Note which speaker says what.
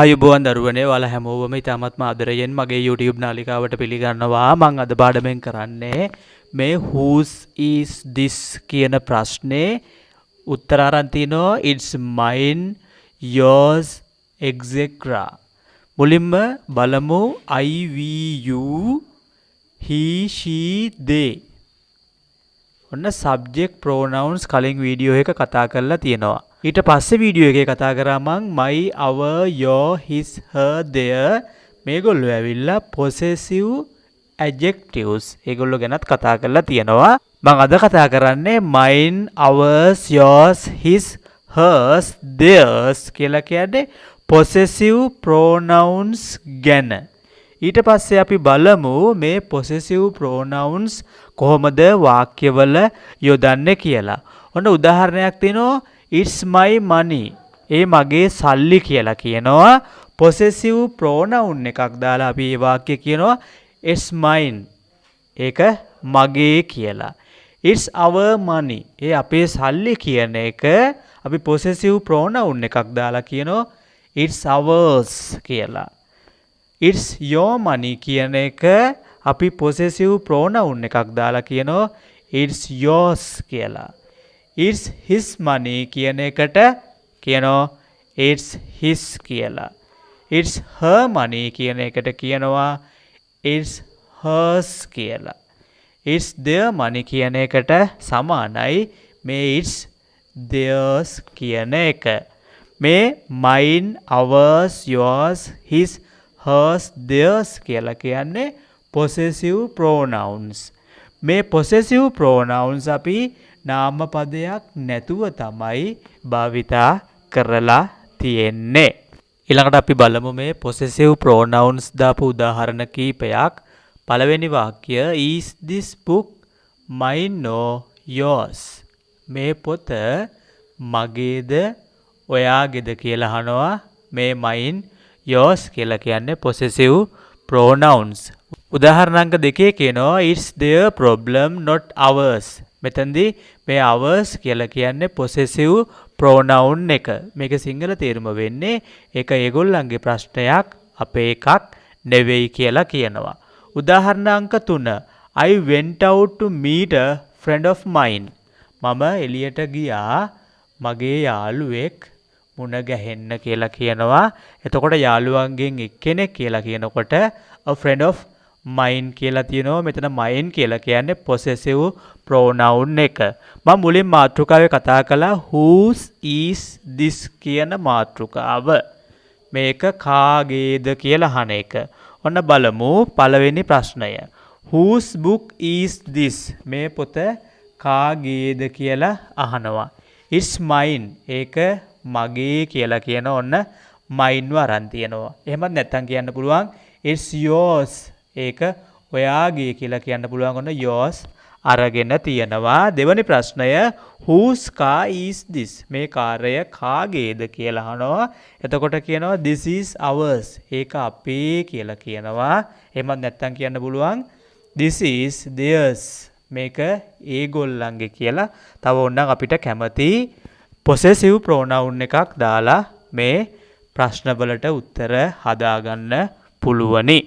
Speaker 1: ආයුබෝවන් දරුවනේ ඔයාලා හැමෝම ඉතාමත්ම ආදරයෙන් මගේ YouTube නාලිකාවට පිළිගන්නවා. මම අද පාඩමෙන් කරන්නේ මේ whose is this කියන ප්‍රශ්නේ උත්තර අරන් තිනවා it's mine yours etc. මුලින්ම බලමු I we you he she they. ඔන්න subject pronouns කලින් වීඩියෝ එක කතා කරලා තියෙනවා. ඊට පස්සේ වීඩියෝ එකේ කතා කරා මං my our your his her their මේගොල්ලෝ ඇවිල්ලා possessive adjectives ඒගොල්ලෝ ගැනත් කතා කරලා තියෙනවා. මං අද කතා කරන්නේ mine ours yours his hers theirs කියලා කියන්නේ possessive pronouns ගැන. ඊට පස්සේ අපි බලමු මේ possessive pronouns කොහොමද වාක්‍යවල යොදන්නේ කියලා. ඔන්න උදාහරණයක් තියෙනවා it's my money. ඒ මගේ සල්ලි කියලා කියනවා. possessive pronoun එකක් දාලා අපි මේ වාක්‍ය කියනවා it's mine. ඒක මගේ කියලා. it's our money. ඒ අපේ සල්ලි කියන එක අපි possessive pronoun එකක් දාලා කියනවා it's ours කියලා. it's your money කියන එක අපි possessive pronoun එකක් දාලා කියනවා it's yours කියලා. it's his money කියන එකට කියනවා it's his කියලා. it's her money කියන එකට කියනවා it's hers කියලා. it's their money කියන එකට සමානයි මේ it's theirs කියන එක. මේ mine ours yours his hers theirs කියලා කියන්නේ possessive pronouns. මේ possessive pronouns අපි නාම පදයක් නැතුව තමයි භාවිතා කරලා තියෙන්නේ. ඊළඟට අපි බලමු මේ possessive pronouns දාපු උදාහරණ කීපයක්. පළවෙනි වාක්‍ය is this book mine or yours? මේ පොත මගේද ඔයාගේද කියලා අහනවා. මේ mine yours කියලා කියන්නේ possessive pronouns. උදාහරණංක දෙකේ කියනවා it's their problem not ours. මෙතනදී මේ ours කියලා කියන්නේ possessive pronoun එක. මේක සිංහල තේරුම වෙන්නේ ඒක ඒගොල්ලන්ගේ ප්‍රශ්නයක් අපේ එකක් නෙවෙයි කියලා කියනවා. උදාහරණංක 3 I went out to meet a friend of mine. මම එළියට ගියා මගේ යාළුවෙක් මුණ ගැහෙන්න කියලා කියනවා. එතකොට යාළුවන්ගෙන් එක්කෙනෙක් කියලා කියනකොට a friend of mine කියලා තියෙනවා. මෙතන mine කියලා කියන්නේ possessive pronoun එක. මම මුලින් මාතෘකාවේ කතා කළා whose is this කියන මාතෘකාව. මේක කාගේද කියලා අහන එක. ඔන්න බලමු පළවෙනි ප්‍රශ්නය. whose book is this? මේ පොත කාගේද කියලා අහනවා. it's mine. ඒක මගේ කියලා කියන ඔන්න mine වරන් තියෙනවා. එහෙමත් නැත්නම් කියන්න පුළුවන් it's yours. ඒක ඔයාගේ කියලා කියන්න පුළුවන් ඔන්න yours අරගෙන තියෙනවා. දෙවැනි ප්‍රශ්නය whose car is this? මේ කාර්යය කාගේද කියලා අහනවා. එතකොට කියනවා this is ours. ඒක අපේ කියලා කියනවා. එහෙමත් නැත්නම් කියන්න පුළුවන් this is theirs. මේක ඒගොල්ලන්ගේ කියලා තව ඕනනම් අපිට කැමති possessive pronoun එකක් දාලා මේ ප්‍රශ්නවලට උත්තර හදාගන්න පුළුවනි.